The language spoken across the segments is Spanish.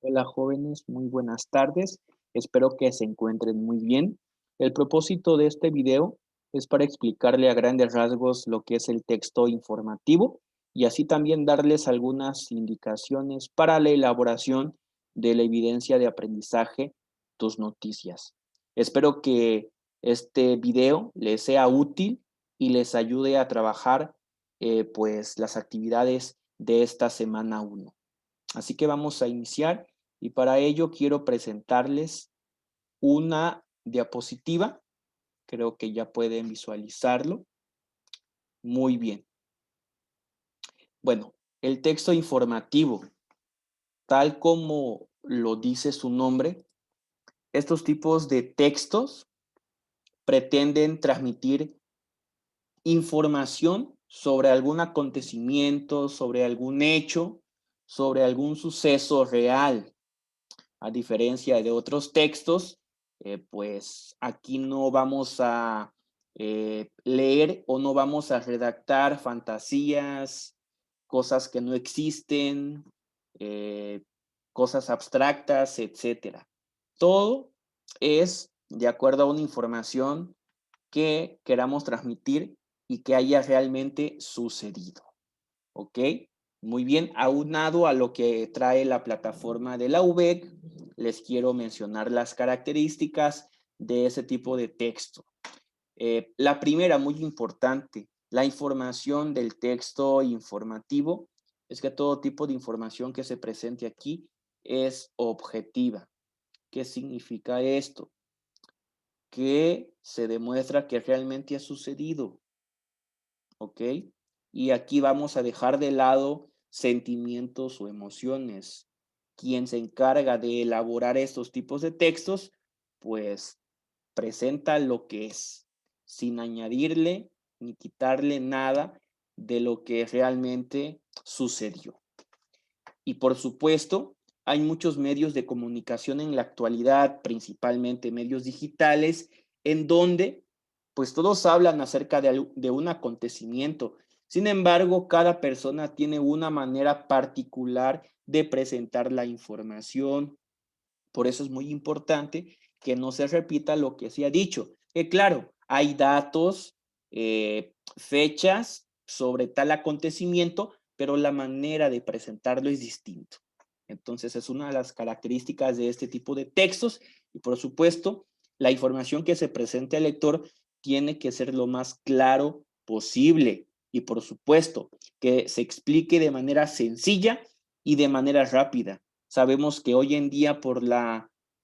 Hola jóvenes, muy buenas tardes. Espero que se encuentren muy bien. El propósito de este video es para explicarle a grandes rasgos lo que es el texto informativo y así también darles algunas indicaciones para la elaboración de la evidencia de aprendizaje, tus noticias. Espero que este video les sea útil y les ayude a trabajar pues las actividades de esta semana uno. Así que vamos a iniciar y para ello quiero presentarles una diapositiva. Creo que ya pueden visualizarlo. Muy bien. Bueno, el texto informativo, tal como lo dice su nombre, estos tipos de textos pretenden transmitir información sobre algún acontecimiento, sobre algún hecho, sobre algún suceso real. A diferencia de otros textos, pues aquí no vamos a leer o no vamos a redactar fantasías, cosas que no existen, eh, cosas abstractas, etcétera. Todo es de acuerdo a una información que queramos transmitir y que haya realmente sucedido. ¿Ok? Muy bien, aunado a lo que trae la plataforma de la UBEC, les quiero mencionar las características de ese tipo de texto. La primera, muy importante, la información del texto informativo, es que todo tipo de información que se presente aquí es objetiva. ¿Qué significa esto? Que se demuestra que realmente ha sucedido. ¿Ok? Y aquí vamos a dejar de lado sentimientos o emociones. Quien se encarga de elaborar estos tipos de textos, pues presenta lo que es, sin añadirle ni quitarle nada de lo que realmente sucedió. Y por supuesto, hay muchos medios de comunicación en la actualidad, principalmente medios digitales, en donde pues todos hablan acerca de un acontecimiento. Sin embargo, cada persona tiene una manera particular de presentar la información. Por eso es muy importante que no se repita lo que se ha dicho. Claro, hay datos, fechas sobre tal acontecimiento, pero la manera de presentarlo es distinto. Entonces, es una de las características de este tipo de textos y, por supuesto, la información que se presente al lector tiene que ser lo más claro posible y, por supuesto, que se explique de manera sencilla y de manera rápida. Sabemos que hoy en día por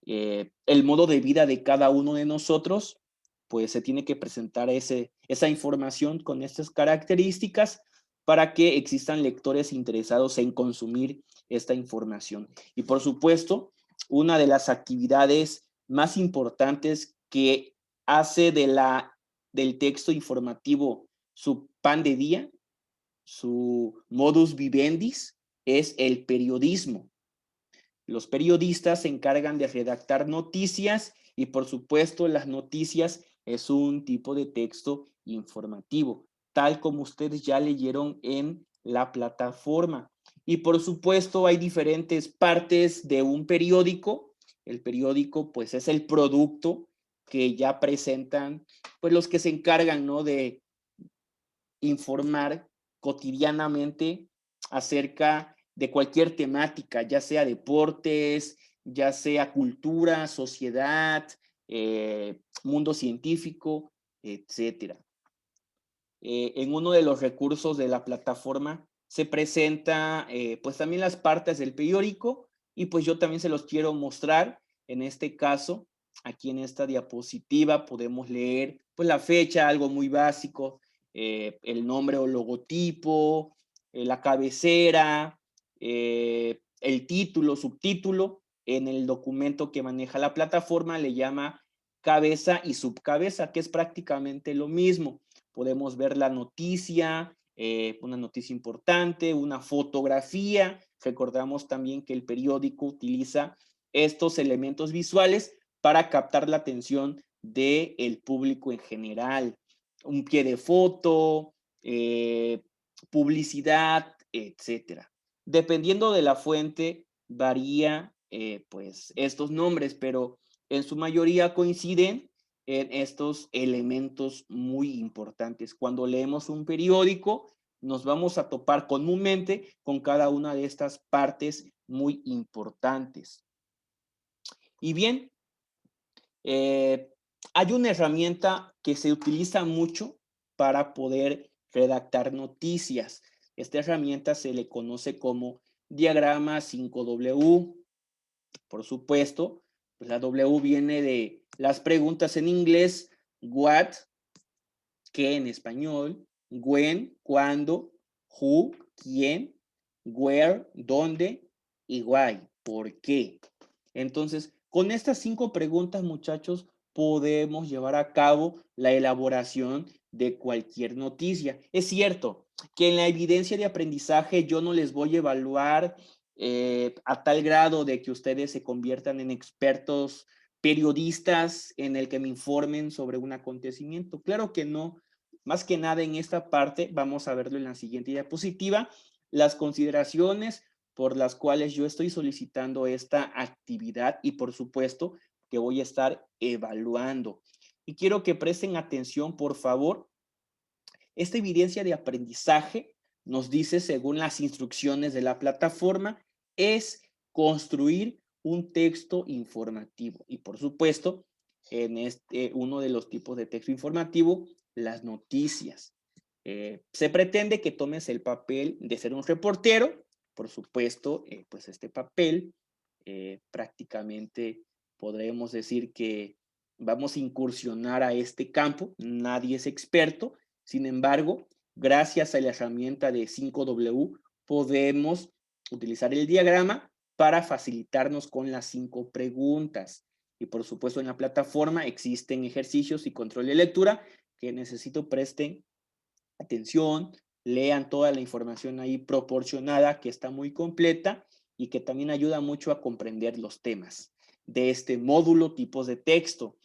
el modo de vida de cada uno de nosotros, pues se tiene que presentar esa información con estas características para que existan lectores interesados en consumir esta información. Y por supuesto, una de las actividades más importantes que hace del texto informativo su pan de día, su modus vivendis, es el periodismo. Los periodistas se encargan de redactar noticias y por supuesto las noticias es un tipo de texto informativo, tal como ustedes ya leyeron en la plataforma. Y por supuesto hay diferentes partes de un periódico. El periódico pues es el producto que ya presentan pues los que se encargan, ¿no?, de informar cotidianamente acerca de cualquier temática, ya sea deportes, ya sea cultura, sociedad, mundo científico, etcétera. En uno de los recursos de la plataforma se presenta pues también las partes del periódico y pues yo también se los quiero mostrar. En este caso, aquí en esta diapositiva podemos leer pues la fecha, algo muy básico, el nombre o logotipo, la cabecera, el título, subtítulo. En el documento que maneja la plataforma le llama cabeza y subcabeza, que es prácticamente lo mismo. Podemos ver la noticia, una noticia importante, una fotografía. Recordamos también que el periódico utiliza estos elementos visuales para captar la atención del público en general. Un pie de foto, publicidad, etcétera. Dependiendo de la fuente, varía pues estos nombres, pero en su mayoría coinciden en estos elementos muy importantes. Cuando leemos un periódico, nos vamos a topar comúnmente con cada una de estas partes muy importantes. Y bien, eh, hay una herramienta que se utiliza mucho para poder redactar noticias. Esta herramienta se le conoce como diagrama 5W. Por supuesto, pues la W viene de las preguntas en inglés, what, qué en español, when, cuándo, who, quién, where, dónde y why, por qué. Entonces, con estas 5 preguntas, muchachos, podemos llevar a cabo la elaboración de cualquier noticia. Es cierto que en la evidencia de aprendizaje yo no les voy a evaluar a tal grado de que ustedes se conviertan en expertos periodistas en el que me informen sobre un acontecimiento. Claro que no. Más que nada en esta parte, vamos a verlo en la siguiente diapositiva, las consideraciones por las cuales yo estoy solicitando esta actividad y por supuesto que voy a estar evaluando. Y quiero que presten atención, por favor. Esta evidencia de aprendizaje nos dice, según las instrucciones de la plataforma, es construir un texto informativo. Y por supuesto, en uno de los tipos de texto informativo, las noticias. Se pretende que tomes el papel de ser un reportero. Por supuesto, pues este papel prácticamente podremos decir que vamos a incursionar a este campo. Nadie es experto. Sin embargo, gracias a la herramienta de 5W, podemos utilizar el diagrama para facilitarnos con las 5 preguntas. Y por supuesto, en la plataforma existen ejercicios y control de lectura que necesito presten atención, lean toda la información ahí proporcionada, que está muy completa y que también ayuda mucho a comprender los temas de este módulo, tipos de texto.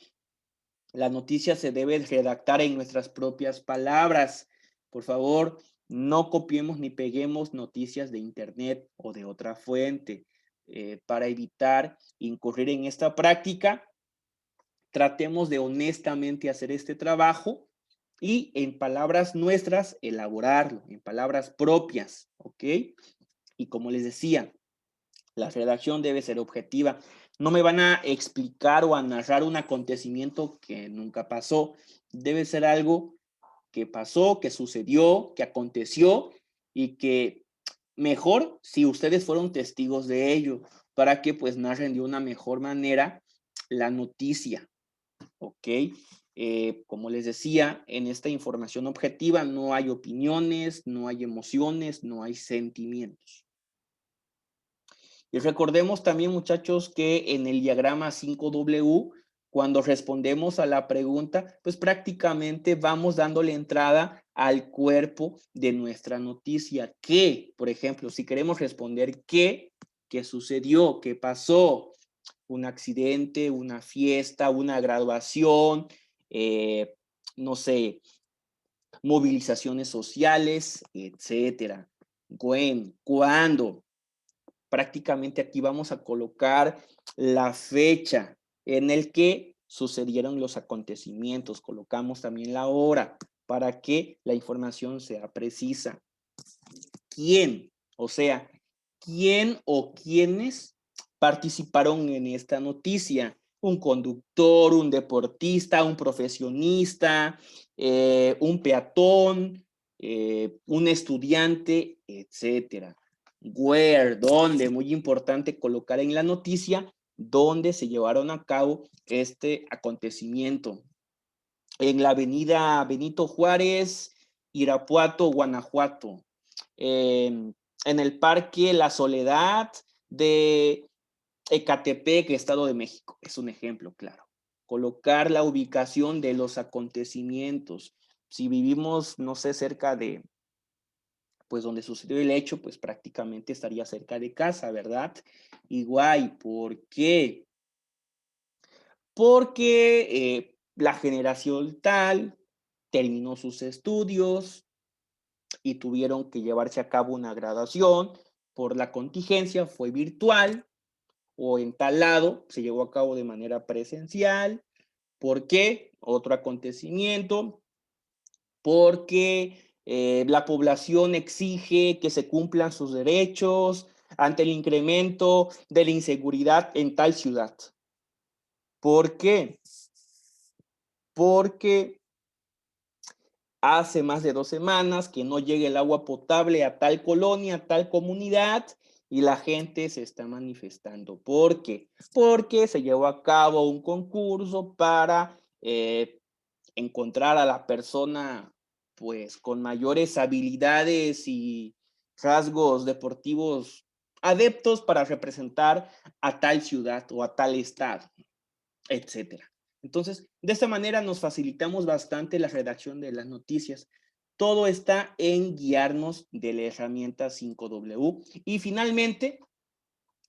La noticia se debe redactar en nuestras propias palabras. Por favor, no copiemos ni peguemos noticias de internet o de otra fuente. Para evitar incurrir en esta práctica, tratemos de honestamente hacer este trabajo y en palabras nuestras elaborarlo, en palabras propias, ¿ok? Y como les decía, la redacción debe ser objetiva. No me van a explicar o a narrar un acontecimiento que nunca pasó. Debe ser algo que pasó, que sucedió, que aconteció y que mejor si ustedes fueron testigos de ello, para que pues narren de una mejor manera la noticia, ¿ok? Como les decía, en esta información objetiva no hay opiniones, no hay emociones, no hay sentimientos. Y recordemos también, muchachos, que en el diagrama 5W, cuando respondemos a la pregunta, pues prácticamente vamos dándole entrada al cuerpo de nuestra noticia. ¿Qué? Por ejemplo, si queremos responder qué sucedió, qué pasó, un accidente, una fiesta, una graduación, no sé, movilizaciones sociales, etcétera. When, ¿cuándo? Prácticamente aquí vamos a colocar la fecha en el que sucedieron los acontecimientos. Colocamos también la hora para que la información sea precisa. ¿Quién? O sea, ¿quién o quiénes participaron en esta noticia? Un conductor, un deportista, un profesionista, un peatón, un estudiante, etcétera. Where, dónde, muy importante colocar en la noticia dónde se llevaron a cabo este acontecimiento. En la avenida Benito Juárez, Irapuato, Guanajuato. En el Parque La Soledad de Ecatepec, Estado de México. Es un ejemplo, claro. Colocar la ubicación de los acontecimientos. Si vivimos, no sé, cerca de, pues donde sucedió el hecho, pues prácticamente estaría cerca de casa, ¿verdad? Igual, ¿por qué? Porque la generación tal terminó sus estudios y tuvieron que llevarse a cabo una graduación por la contingencia, fue virtual, o en tal lado, se llevó a cabo de manera presencial. ¿Por qué? Otro acontecimiento, porque la población exige que se cumplan sus derechos ante el incremento de la inseguridad en tal ciudad. ¿Por qué? Porque hace más de 2 semanas que no llega el agua potable a tal colonia, a tal comunidad, y la gente se está manifestando. ¿Por qué? Porque se llevó a cabo un concurso para encontrar a la persona pues con mayores habilidades y rasgos deportivos adeptos para representar a tal ciudad o a tal estado, etcétera. Entonces, de esta manera nos facilitamos bastante la redacción de las noticias. Todo está en guiarnos de la herramienta 5W. Y finalmente,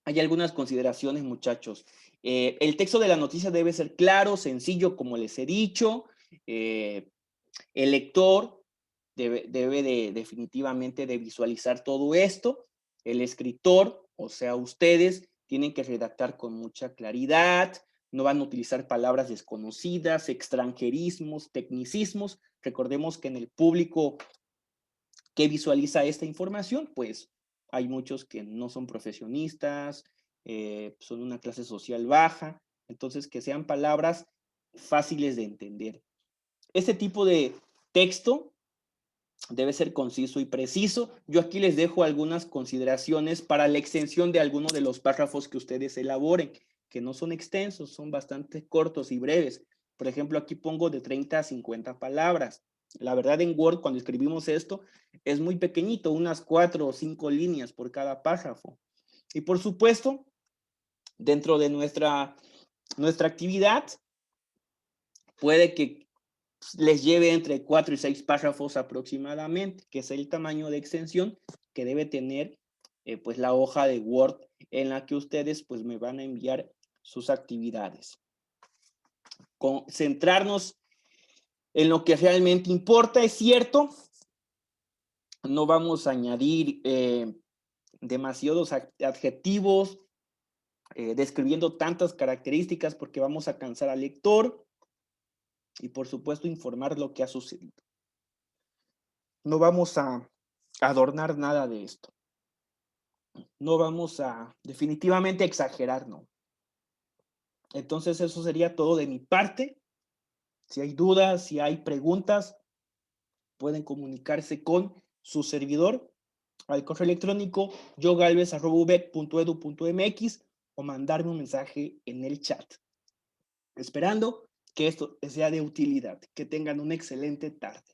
hay algunas consideraciones, muchachos. El texto de la noticia debe ser claro, sencillo, como les he dicho. Eh, el lector debe de, definitivamente de visualizar todo esto. El escritor, o sea, ustedes, tienen que redactar con mucha claridad, no van a utilizar palabras desconocidas, extranjerismos, tecnicismos. Recordemos que en el público que visualiza esta información, pues hay muchos que no son profesionistas, son una clase social baja, entonces que sean palabras fáciles de entender. Este tipo de texto debe ser conciso y preciso. Yo aquí les dejo algunas consideraciones para la extensión de alguno de los párrafos que ustedes elaboren, que no son extensos, son bastante cortos y breves. Por ejemplo, aquí pongo de 30 a 50 palabras. La verdad, en Word, cuando escribimos esto, es muy pequeñito, unas 4 o 5 líneas por cada párrafo. Y por supuesto, dentro de nuestra actividad, puede que les lleve entre 4 y 6 párrafos aproximadamente, que es el tamaño de extensión que debe tener pues la hoja de Word en la que ustedes pues me van a enviar sus actividades. Concentrarnos en lo que realmente importa, es cierto, no vamos a añadir demasiados adjetivos describiendo tantas características porque vamos a cansar al lector y por supuesto informar lo que ha sucedido. No vamos a adornar nada de esto. No vamos a definitivamente exagerar, ¿no? Entonces eso sería todo de mi parte. Si hay dudas, si hay preguntas, pueden comunicarse con su servidor al correo electrónico yogalvez@ubec.edu.mx o mandarme un mensaje en el chat. Esperando que esto sea de utilidad. Que tengan una excelente tarde.